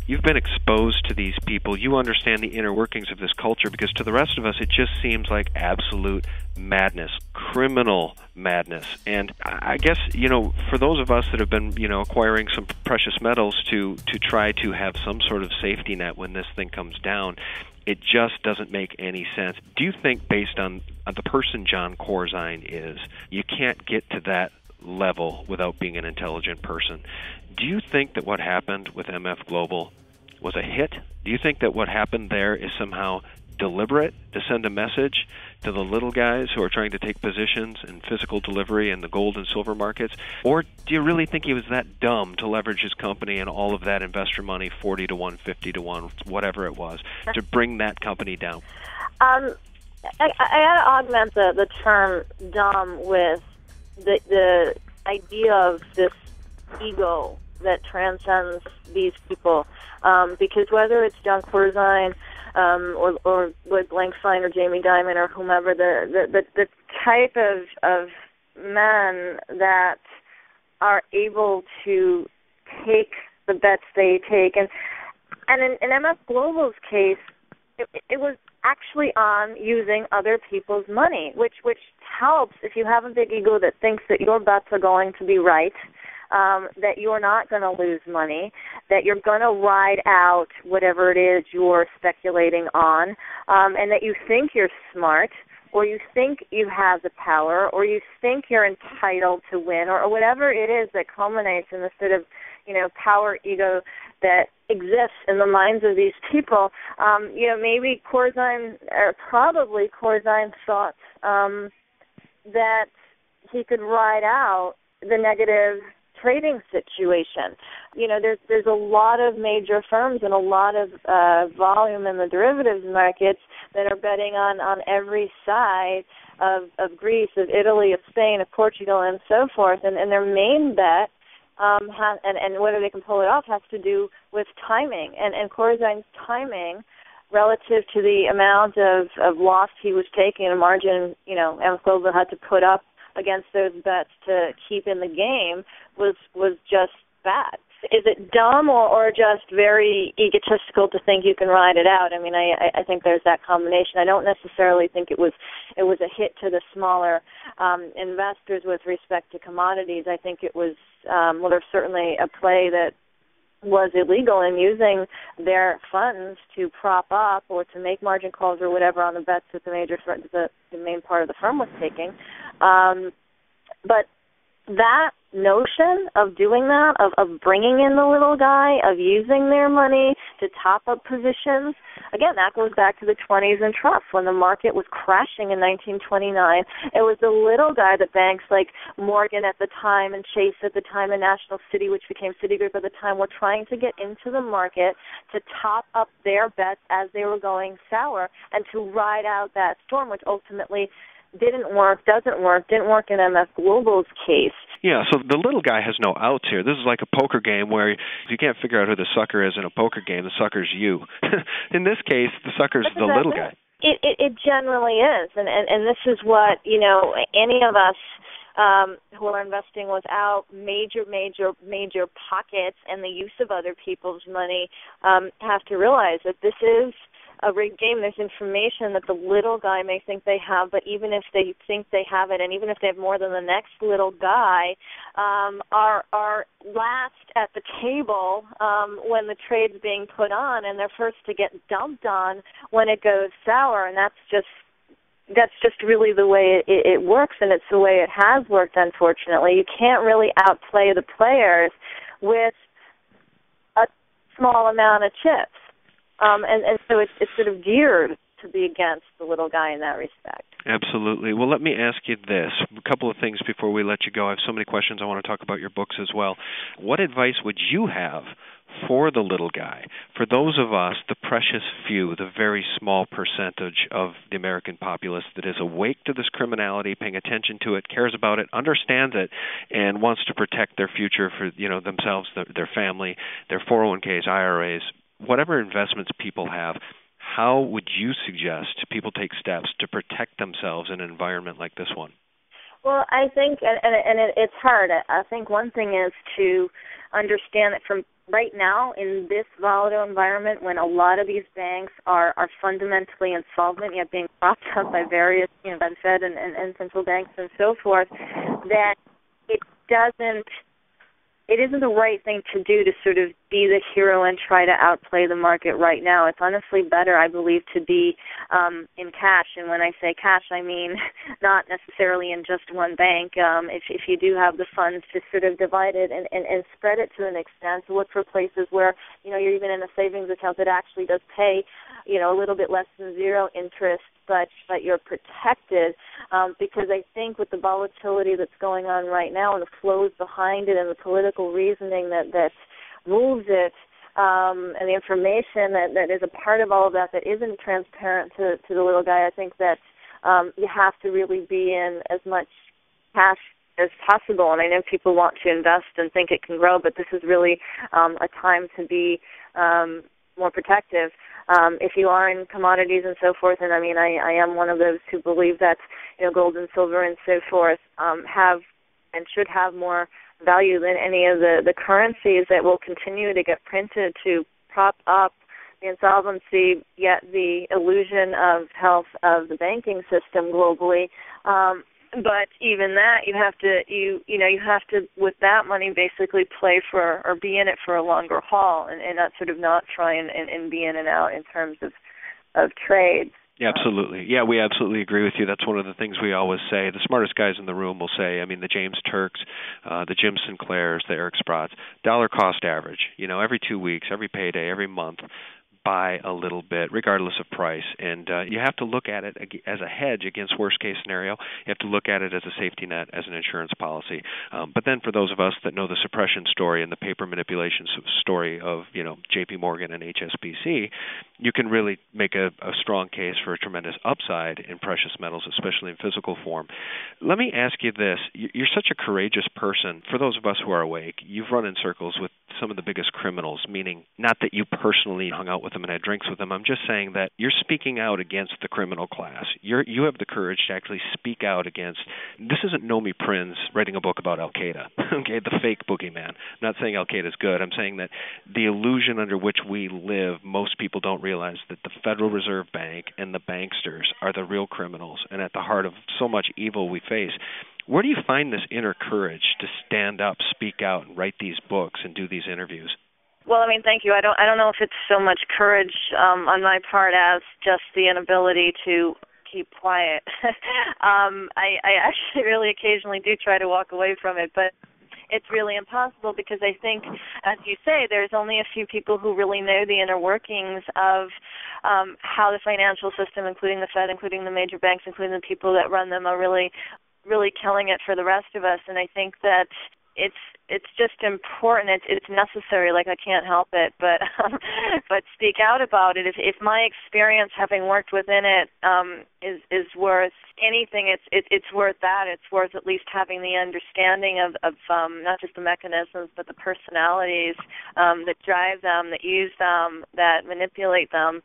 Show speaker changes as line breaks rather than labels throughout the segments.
You've been exposed to these people. You understand the inner workings of this culture, because to the rest of us, it just seems like absolute madness, criminal madness. And I guess, for those of us that have been, acquiring some precious metals to try to have some sort of safety net when this thing comes down, it just doesn't make any sense. Do you think, based on the person Jon Corzine is, you can't get to that level without being an intelligent person? Do you think that what happened with MF Global was a hit? Do you think that what happened there is somehow deliberate to send a message to the little guys who are trying to take positions in physical delivery in the gold and silver markets? Or do you really think he was that dumb to leverage his company and all of that investor money, 40 to 1, 50 to 1, whatever it was, to bring that company down?
I got to augment the term dumb with the idea of this ego that transcends these people, because whether it's Jon Corzine or Lloyd Blankfein or Jamie Dimon or whomever, the type of men that are able to take the bets they take, and in MF Global's case, it was actually on using other people's money, which helps if you have a big ego that thinks that your bets are going to be right, that you're not going to lose money, that you're going to ride out whatever it is you're speculating on, and that you think you're smart, or you think you have the power, or you think you're entitled to win, or whatever it is that culminates in this sort of, power ego that exists in the minds of these people. Maybe Corzine, or probably Corzine, thought that he could ride out the negative trading situation. There's a lot of major firms and a lot of volume in the derivatives markets that are betting on every side of Greece, of Italy, of Spain, of Portugal, and so forth. And their main bet, and whether they can pull it off, has to do with timing. And Corzine's timing relative to the amount of loss he was taking, a margin, MF Global had to put up against those bets to keep in the game, was just bad. Is it dumb or just very egotistical to think you can ride it out? I mean, I think there's that combination. I don't necessarily think it was a hit to the smaller investors with respect to commodities. I think it was, there's certainly a play that was illegal in using their funds to prop up or to make margin calls or whatever on the bets that the main part of the firm was taking. But that notion of doing that, of bringing in the little guy, of using their money to top up positions, again, that goes back to the 20s and troughs when the market was crashing in 1929. It was the little guy that banks like Morgan at the time and Chase at the time and National City, which became Citigroup at the time, were trying to get into the market to top up their bets as they were going sour and to ride out that storm, which ultimately didn't work in MF Global's case.
Yeah, so the little guy has no outs here. This is like a poker game where if you can't figure out who the sucker is in a poker game, the sucker's you. In this case, the sucker's the little guy.
It generally is, and this is what, any of us who are investing without major pockets and the use of other people's money have to realize that this is a rigged game. There's information that the little guy may think they have, but even if they think they have it, and even if they have more than the next little guy, are last at the table when the trade's being put on, and they're first to get dumped on when it goes sour, and that's just really the way it works, and it's the way it has worked, unfortunately. You can't really outplay the players with a small amount of chips. And so it's sort of geared to be against the little guy in that respect.
Absolutely. Well, let me ask you this. A couple of things before we let you go. I have so many questions. I want to talk about your books as well. What advice would you have for the little guy, for those of us, the precious few, the very small percentage of the American populace that is awake to this criminality, paying attention to it, cares about it, understands it, and wants to protect their future for themselves, their family, their 401ks, IRAs, whatever investments people have? How would you suggest people take steps to protect themselves in an environment like this one?
Well, I think, and it's hard. I think one thing is to understand that from right now, in this volatile environment, when a lot of these banks are fundamentally insolvent, yet being propped up by various, by the Fed and central banks and so forth, that it isn't the right thing to do to sort of be the hero and try to outplay the market right now. It's honestly better, I believe, to be in cash. And when I say cash, I mean not necessarily in just one bank. If you do have the funds, to sort of divide it and spread it to an extent, to look for places where, you're even in a savings account that actually does pay, a little bit less than zero interest, but you're protected, because I think with the volatility that's going on right now and the flows behind it and the political reasoning that moves it, and the information that is a part of all of that isn't transparent to the little guy, I think that you have to really be in as much cash as possible. And I know people want to invest and think it can grow, but this is really a time to be more protective. If you are in commodities and so forth, and I am one of those who believe that gold and silver and so forth have and should have more value than any of the currencies that will continue to get printed to prop up the insolvency, yet the illusion of health of the banking system globally. But even that, you have to with that money basically play for or be in it for a longer haul, and not sort of not try and be in and out in terms of trades.
Yeah, absolutely. Yeah, we absolutely agree with you. That's one of the things we always say. The smartest guys in the room will say, the James Turks, the Jim Sinclairs, the Eric Sprotts, dollar cost average, every 2 weeks, every payday, every month, buy a little bit, regardless of price. And you have to look at it as a hedge against worst-case scenario. You have to look at it as a safety net, as an insurance policy. But then for those of us that know the suppression story and the paper manipulation story of, J.P. Morgan and HSBC, you can really make a strong case for a tremendous upside in precious metals, especially in physical form. Let me ask you this. You're such a courageous person. For those of us who are awake, you've run in circles with some of the biggest criminals, meaning not that you personally hung out with them and had drinks with them. I'm just saying that you're speaking out against the criminal class. You have the courage to actually speak out against. This isn't Nomi Prins writing a book about Al-Qaeda, okay, the fake boogeyman. I'm not saying Al-Qaeda is good. I'm saying that the illusion under which we live, most people don't realize that the Federal Reserve Bank and the banksters are the real criminals and at the heart of so much evil we face. Where do you find this inner courage to stand up, speak out, and write these books and do these interviews?
Well, thank you. I don't know if it's so much courage on my part as just the inability to keep quiet. I actually really occasionally do try to walk away from it, but it's really impossible because I think, as you say, there's only a few people who really know the inner workings of how the financial system, including the Fed, including the major banks, including the people that run them, are really killing it for the rest of us. And I think that it's just important. It's necessary. Like, I can't help it, but speak out about it. If my experience, having worked within it, is worth anything, it's worth that. It's worth at least having the understanding of not just the mechanisms, but the personalities that drive them, that use them, that manipulate them,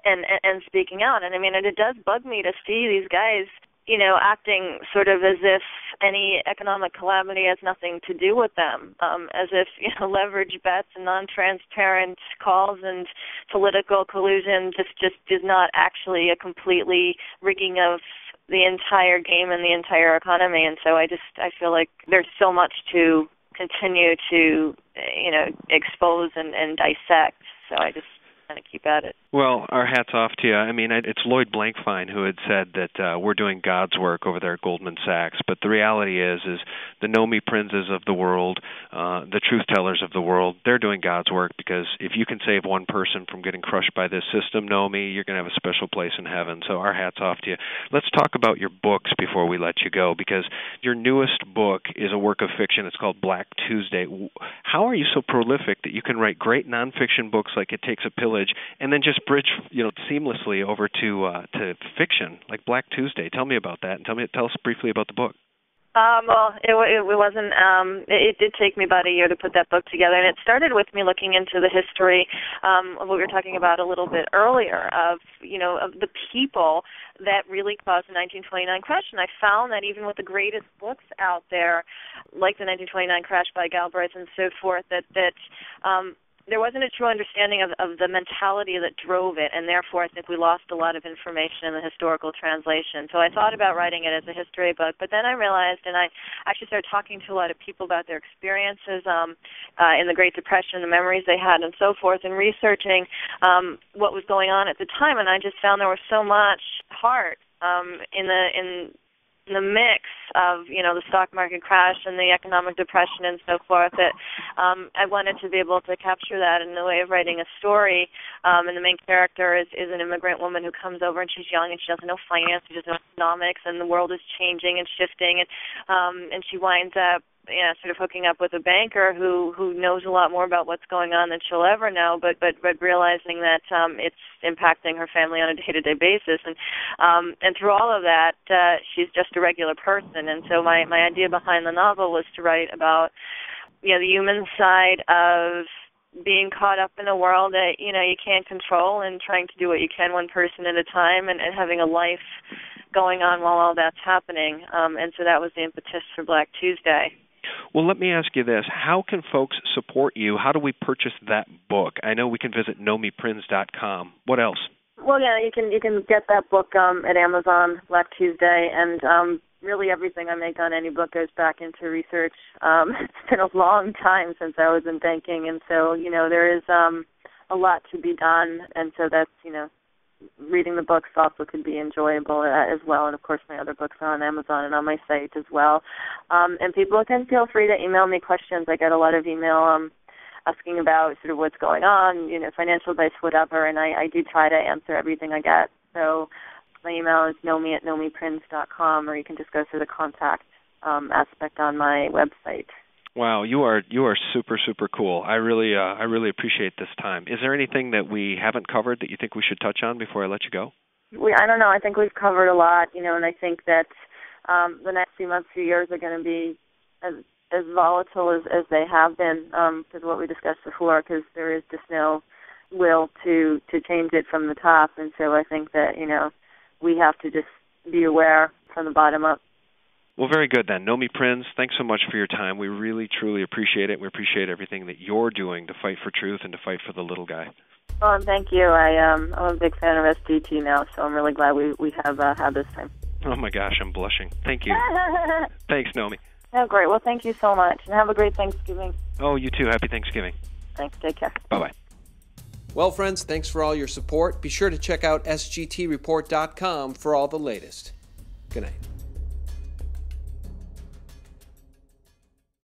and speaking out. And it does bug me to see these guys, acting sort of as if any economic calamity has nothing to do with them, as if, leverage bets and non-transparent calls and political collusion just is not actually a completely rigging of the entire game and the entire economy. And so I feel like there's so much to continue to, expose and dissect. So I just kind of keep at it.
Well, our hat's off to you. It's Lloyd Blankfein who had said that we're doing God's work over there at Goldman Sachs, but the reality is the NOMI Prinses of the world, the truth tellers of the world, they're doing God's work, because if you can save one person from getting crushed by this system, NOMI, you're going to have a special place in heaven. So our hat's off to you. Let's talk about your books before we let you go, because your newest book is a work of fiction. It's called Black Tuesday. How are you so prolific that you can write great nonfiction books like It Takes a Pillage and then just bridge, seamlessly over to fiction like Black Tuesday? Tell me about that, and tell us briefly about the book.
Well, it wasn't. It did take me about a year to put that book together, and it started with me looking into the history of what we were talking about a little bit earlier of the people that really caused the 1929 crash. And I found that even with the greatest books out there, like the 1929 crash by Galbraith and so forth, that there wasn't a true understanding of the mentality that drove it, and therefore I think we lost a lot of information in the historical translation. So I thought about writing it as a history book, but then I realized, and I actually started talking to a lot of people about their experiences in the Great Depression, the memories they had, and so forth, and researching what was going on at the time, and I just found there was so much heart in the mix of the stock market crash and the economic depression and so forth, that I wanted to be able to capture that in the way of writing a story. And the main character is an immigrant woman who comes over, and she's young and she doesn't know finance, she doesn't know economics, and the world is changing and shifting, and she winds up sort of hooking up with a banker who knows a lot more about what's going on than she'll ever know, but realizing that it's impacting her family on a day-to-day basis, and through all of that, she's just a regular person. And so my idea behind the novel was to write about the human side of being caught up in a world that you can't control, and trying to do what you can one person at a time, and having a life going on while all that's happening. And so that was the impetus for Black Tuesday.
Well, let me ask you this. How can folks support you? How do we purchase that book? I know we can visit NOMIPRINS.com. What else?
Well, yeah, you can get that book at Amazon, Black Tuesday, and really everything I make on any book goes back into research. It's been a long time since I was in banking, and so, there is a lot to be done, and so that's, reading the books also could be enjoyable as well, and of course my other books are on Amazon and on my site as well. And people can feel free to email me questions. I get a lot of email asking about sort of what's going on, financial advice, whatever, and I do try to answer everything I get. So my email is nomi@nomiprins.com, or you can just go through the contact aspect on my website.
Wow, you are super, super cool. I really appreciate this time. Is there anything that we haven't covered that you think we should touch on before I let you go?
I don't know. I think we've covered a lot, and I think that the next few months, few years are going to be as volatile as they have been, because of what we discussed before, because there is just no will to change it from the top. And so I think that, we have to just be aware from the bottom up.
Well, very good then. Nomi Prins, thanks so much for your time. We really, truly appreciate it. We appreciate everything that you're doing to fight for truth and to fight for the little guy.
Well, thank you. I'm a big fan of SGT now, so I'm really glad we have had this time.
Oh, my gosh, I'm blushing. Thank you. Thanks, Nomi.
Oh, great. Well, thank you so much, and have a great Thanksgiving.
Oh, you too. Happy Thanksgiving.
Thanks. Take care.
Bye-bye.
Well, friends, thanks for all your support. Be sure to check out sgtreport.com for all the latest. Good night.